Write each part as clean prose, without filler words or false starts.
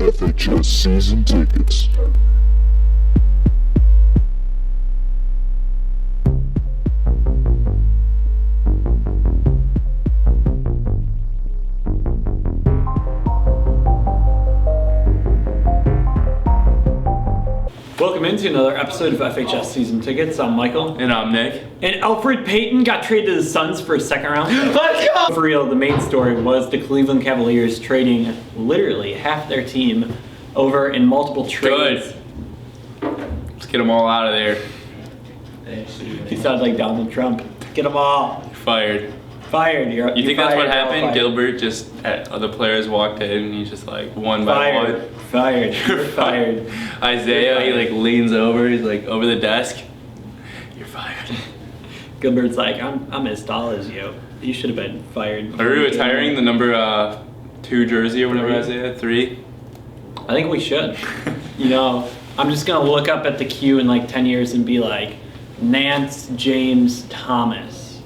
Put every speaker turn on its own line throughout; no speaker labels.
FHS season tickets.
Welcome into another episode of FHS Season Tickets. I'm Michael.
And I'm Nick.
And Alfred Payton got traded to the Suns for a second round.
Let's go!
For real, the main story was the Cleveland Cavaliers trading literally half their team over in multiple trades.
Good. Let's get them all out of there.
He sounds like Donald Trump. Get them all
Fired.
fired.
You think that's what
fired,
happened?
fired.
Gilbert just had other players walked in and he's just like one by
Fired.
one.
Fired. You're fired.
Isaiah, he
You're
like leans over, he's like over the desk. You're fired.
Gilbert's like, I'm as tall as you. You should have been fired.
Are we retiring the number 2 jersey or whatever,
3?
Isaiah? 3?
I think we should. You know, I'm just gonna look up at the queue in like 10 years and be like, Nance James Thomas.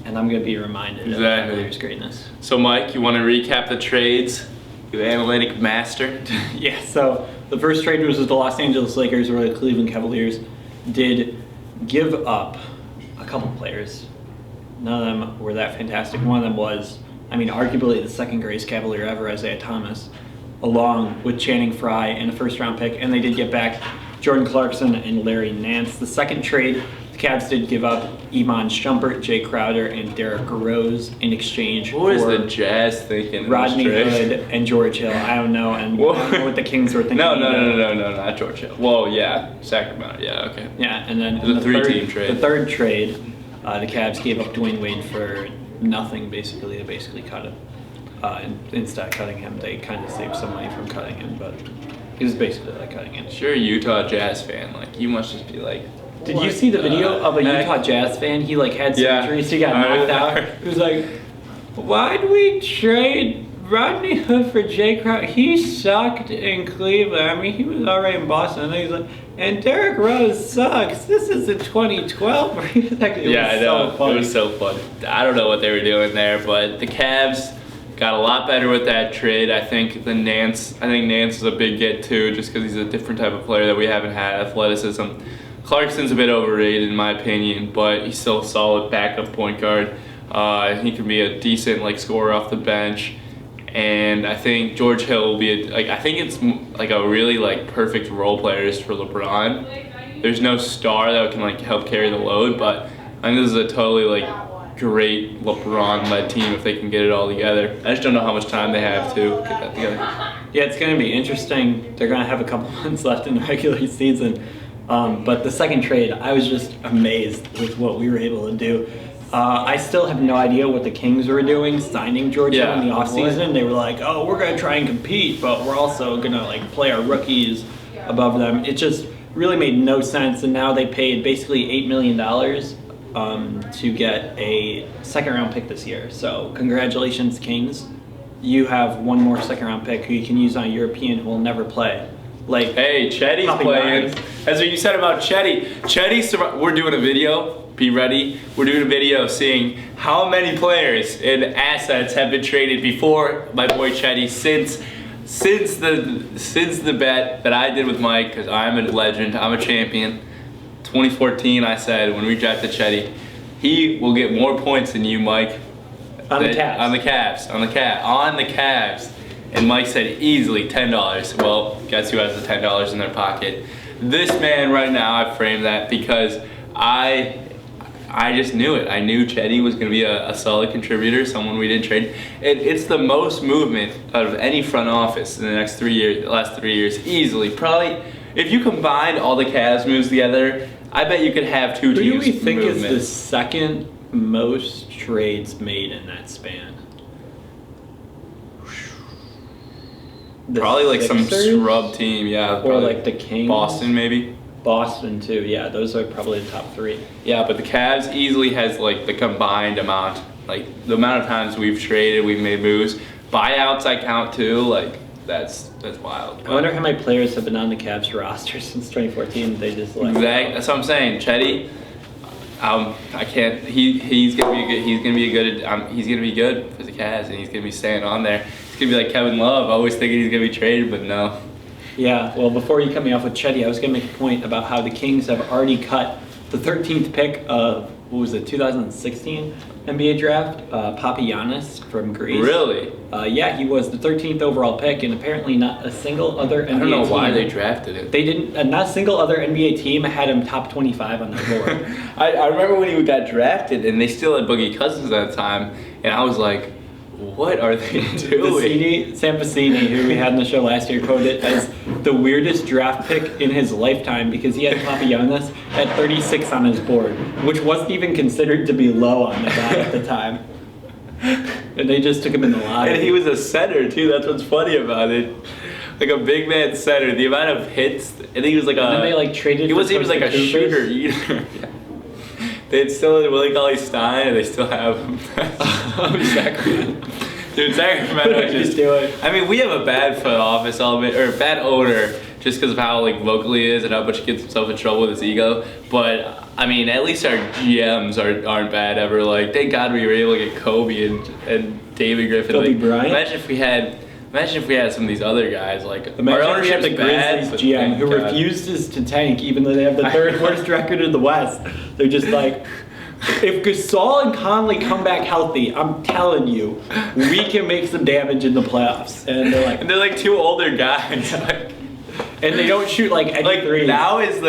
And I'm gonna be reminded of
Exactly.
Cavaliers' greatness.
So Mike, you want to recap the trades? You analytic master.
Yeah, so the first trade was with the Los Angeles Lakers, where the Cleveland Cavaliers did give up a couple players. None of them were that fantastic. One of them was, arguably the second greatest Cavalier ever, Isaiah Thomas, along with Channing Frye and a first-round pick, and they did get back Jordan Clarkson and Larry Nance. The second trade, the Cavs did give up Iman Shumpert, Jay Crowder, and Derrick Rose in exchange
What is
for
the Jazz thinking? in
Rodney
this trade?
Hood and George Hill. I don't know, and I don't know what the Kings were thinking.
No,
either.
not George Hill. Well, yeah, Sacramento. Yeah, okay.
Yeah, and then
The three-team trade.
The third trade, the Cavs gave up Dwayne Wade for nothing. Basically, they basically cut him. Instead of cutting him, they kind of saved some money from cutting him, but it was basically like cutting him.
If you're a Utah Jazz fan, like you must just be like.
Did you see the video of a
heck?
Utah Jazz fan? He like had
Yeah.
surgery, so he got
I
knocked out.
heard.
He was like, "Why'd we trade Rodney Hood for Jay Crowder? He sucked in Cleveland. He was already in Boston." And then he's like, "And Derrick Rose sucks. This is in 2012."
Yeah, I know.
funny.
It was so fun. I don't know what they were doing there, but the Cavs got a lot better with that trade. I think Nance is a big get too, just because he's a different type of player that we haven't had. Athleticism. Clarkson's a bit overrated in my opinion, but he's still a solid backup point guard. He can be a decent scorer off the bench, and I think George Hill will be I think it's like a really perfect role players for LeBron. There's no star that can help carry the load, but I think this is a totally great LeBron-led team if they can get it all together. I just don't know how much time they have to get that together.
Yeah, it's going to be interesting. They're going to have a couple months left in the regular season. But the second trade, I was just amazed with what we were able to do. I still have no idea what the Kings were doing, signing George Hill in the offseason. They were like, oh, we're going to try and compete, but we're also going to play our rookies above them. It just really made no sense, and now they paid basically $8 million to get a second-round pick this year. So congratulations, Kings. You have one more second-round pick who you can use on a European who will never play.
Hey, Chetty's
Popping
playing.
Barnes.
That's what you said about Chetty. We're doing a video. Be ready. We're doing a video seeing how many players and assets have been traded before my boy Chetty since the bet that I did with Mike, because I'm a legend, I'm a champion. 2014, I said when we drafted Chetty, he will get more points than you, Mike.
On the Cavs.
On the Cavs. And Mike said easily $10. Well, guess who has the $10 in their pocket? This man right now. I framed that because I just knew it. I knew Chetty was going to be a solid contributor, someone we didn't trade. It's the most movement out of any front office in the last 3 years, easily. Probably, if you combined all the Cavs moves together, I bet you could have two
Who
teams.
do we think
movement.
is the second most trades made in that span? The
Probably some
Sixers?
scrub team, yeah.
Or
probably
the Kings?
Boston, maybe.
Boston too, yeah, those are probably the top 3.
Yeah, but the Cavs easily has the combined amount, the amount of times we've traded, we've made moves. Buyouts I count too, that's wild.
I wonder how many players have been on the Cavs roster since 2014. They just
Exactly. That's what I'm saying. Chetty, I can't. He's gonna be good. He's gonna be good for the Cavs, and he's gonna be staying on there. He's gonna be like Kevin Love, always thinking he's gonna be traded, but no.
Yeah, well, before you cut me off with Chetty, I was going to make a point about how the Kings have already cut the 13th pick of, 2016 NBA draft, Papagiannis from Greece.
Really?
Yeah, he was the 13th overall pick, and apparently not a single other NBA team.
I don't know why they drafted him.
They didn't, not a single other NBA team had him top 25 on their board.
I remember when he got drafted, and they still had Boogie Cousins at the time, and I was like, what are they doing?
Sam Vecini, who we had on the show last year, quoted it as the weirdest draft pick in his lifetime because he had Papagiannis at 36 on his board, which wasn't even considered to be low on the guy at the time. And they just took him in the lottery.
And he was a center, too. That's what's funny about it. Like a big man center. The amount of hits, I think he was like a...
And then they traded
he wasn't even like a shooter either. They had still had Willie Cauley-Stein, and they still have him.
Sacramento.
Dude, Sacramento just
do it.
I mean, we have a bad front office element, or a bad owner, just because of how vocal he is and how much he gets himself in trouble with his ego. But I mean, at least our GMs aren't bad ever. Thank God we were able to get Kobe and David Griffin.
Kobe Bryant.
Imagine if we had some of these other guys. Our
Imagine if we had
ownership's
the
bad,
Grizzlies
but
GM
thank
who
God.
refuses to tank even though they have the third worst record in the West. They're just like, if Gasol and Conley come back healthy, I'm telling you, we can make some damage in the playoffs. And they're like,
And they're two older guys.
and they don't shoot any threes.
Now is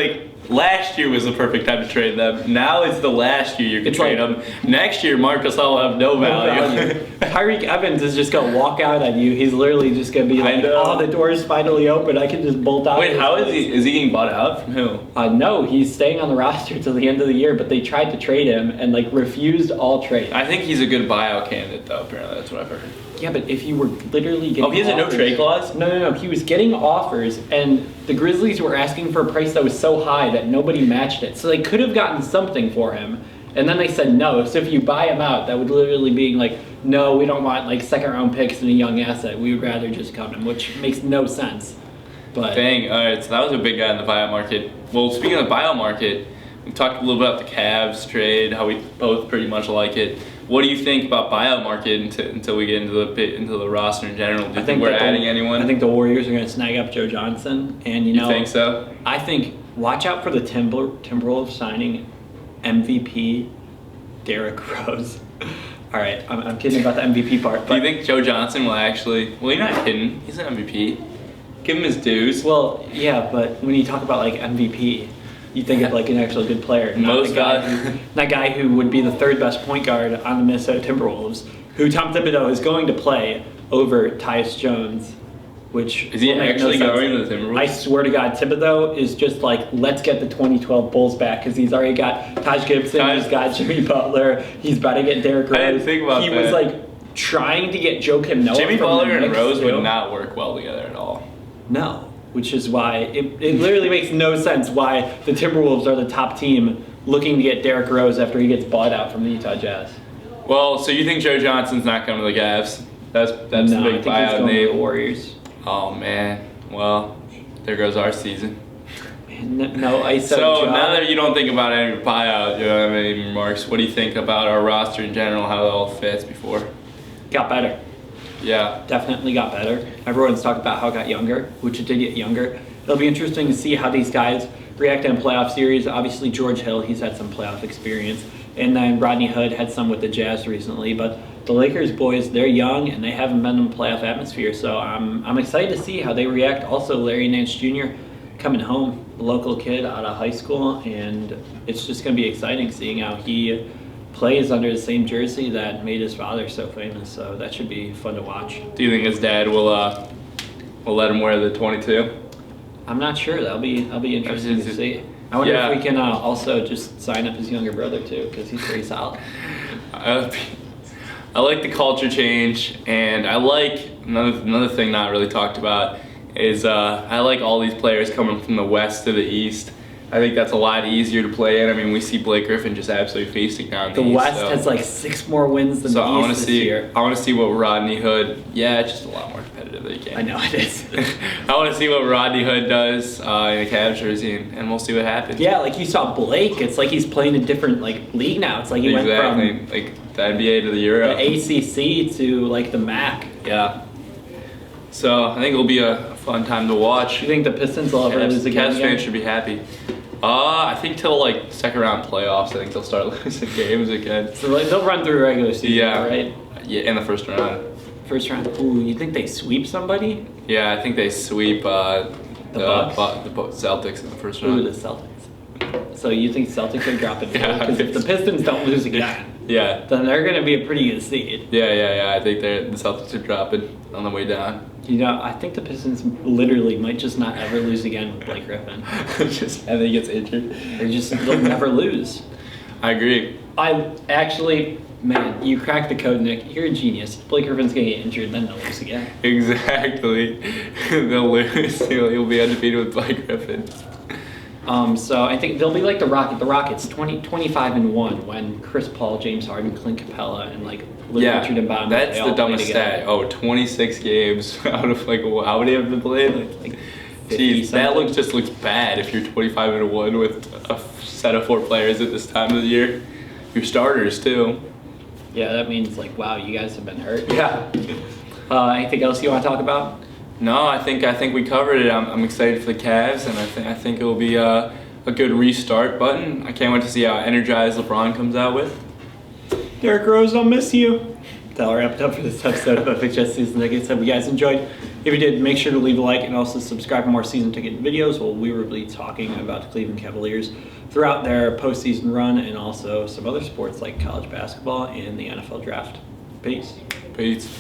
last year was the perfect time to trade them. Now is the last year you can
It's
trade them. Next year, Marcus will have no value.
Tyreek Evans is just gonna walk out on you. He's literally just gonna be
I
like,
know.
"Oh, the door's finally open. I can just bolt out."
Wait, how is he? Is he getting bought out from who?
No, he's staying on the roster till the end of the year. But they tried to trade him and refused all trade.
I think he's a good buyout candidate, though. Apparently, that's what I've heard.
Yeah, but if you were literally getting
Oh, he has a no
offers-
trade clause?
No. He was getting offers, and the Grizzlies were asking for a price that was so high that nobody matched it. So they could have gotten something for him, and then they said no. So if you buy him out, that would literally be no, we don't want second-round picks and a young asset. We would rather just cut him, which makes no sense. But
Dang. All right, so that was a big guy in the buyout market. Well, speaking of the buyout market, we talked a little bit about the Cavs trade, how we both pretty much like it. What do you think about buyout market until we get into the roster in general? Do you think we're
that
adding anyone?
I think the Warriors are going to snag up Joe Johnson, and
you think so?
I think watch out for the Timberwolves signing MVP Derrick Rose. All right, I'm kidding about the MVP part.
Do
But
you think Joe Johnson will actually? Well, you're not kidding. He's an MVP. Give him his dues.
Well, yeah, but when you talk about MVP, you think of an actual good player, not
Most
the guy,
guys.
that guy who would be the third best point guard on the Minnesota Timberwolves, who Tom Thibodeau is going to play over Tyus Jones, which
Is he
will make no
actually
sense.
going to the Timberwolves?
I swear to God, Thibodeau is just let's get the 2012 Bulls back because he's already got Taj Gibson, he's got Jimmy Butler, he's about to get Derrick Rose.
I didn't think about
he
that.
was trying to get Joakim Noah.
Jimmy
from
Butler
the
and
Knicks,
Rose
too.
would not work well together at all.
No, which is why it literally makes no sense why the Timberwolves are the top team looking to get Derrick Rose after he gets bought out from the Utah Jazz.
Well, so you think Joe Johnson's not coming to the Cavs? That's
No,
the
I
big
think he's
buyout
going to the
name.
Warriors.
Oh man. Well, there goes our season.
No, I said
So
Ja.
now that you don't think about any buyout, you don't have any remarks. What do you think about our roster in general? How it all fits before?
Got better.
Yeah.
Definitely got better. Everyone's talked about how it got younger, which it did get younger. It'll be interesting to see how these guys react in a playoff series. Obviously, George Hill, he's had some playoff experience. And then Rodney Hood had some with the Jazz recently. But the Lakers boys, they're young and they haven't been in a playoff atmosphere. So I'm excited to see how they react. Also, Larry Nance Jr. coming home, a local kid out of high school. And it's just going to be exciting seeing how he plays under the same jersey that made his father so famous. So that should be fun to watch.
Do you think his dad will let him wear the 22?
I'm not sure. That'll be interesting to see. I wonder
Yeah.
if we can also just sign up his younger brother too, because he's pretty solid.
I like the culture change, and I like another thing not really talked about is I like all these players coming from the west to the east. I think that's a lot easier to play in. I mean, we see Blake Griffin just absolutely feasting down
The
the east.
West
so.
has 6 more wins than
So
the
I want
East
to
this
see.
year.
I want to see what Rodney Hood. Yeah, it's just a lot more competitive than you can.
I know it is.
I want to see what Rodney Hood does in a Cavs jersey, and we'll see what happens.
Yeah, like you saw Blake. It's like he's playing a different league now. It's like he went
exactly.
from
Like the NBA to the Euro.
the ACC to the MAC.
Yeah. So I think it'll be a fun time to watch.
Do you think the Pistons will ever lose again?
Cavs fans should be happy. I think till like second round playoffs, I think they'll start losing games again.
So like, they'll run through regular season,
Yeah.
right?
Yeah, in the first round.
First round. Ooh, you think they sweep somebody?
Yeah, I think they sweep the
Bucks?
Celtics in the first
Ooh,
round.
the Celtics. So you think Celtics are dropping?
Yeah,
Because if the Pistons don't lose again,
Yeah.
then they're going to be a pretty good seed.
Yeah. I think the Celtics are dropping on the way down.
You know, I think the Pistons literally might just not ever lose again with Blake Griffin.
Just and then he gets injured.
They'll never lose.
I agree.
I actually, man, you cracked the code, Nick. You're a genius. If Blake Griffin's gonna get injured, then they'll lose again.
Exactly. They'll lose. He'll be undefeated with Blake Griffin.
So I think they'll be like the Rockets, 25-1 when Chris Paul, James Harden, Clint Capella, and like Richard and Bond.
That's the dumbest stat. Oh, 26 games out of like how many have been played?
Like
Jeez,
50
that
something.
just looks bad if you're 25-1 with a set of 4 players at this time of the year. Your starters too.
Yeah, that means like, wow, you guys have been hurt.
Yeah.
Anything else you want to talk about?
No, I think we covered it. I'm excited for the Cavs, and I think it will be a good restart button. I can't wait to see how energized LeBron comes out with.
Derrick Rose, I'll miss you. That'll wrap it up for this episode of FHS Season Tickets. Hope you guys enjoyed. If you did, make sure to leave a like and also subscribe for more season ticket videos where we will be talking about the Cleveland Cavaliers throughout their postseason run and also some other sports like college basketball and the NFL draft. Peace.
Peace.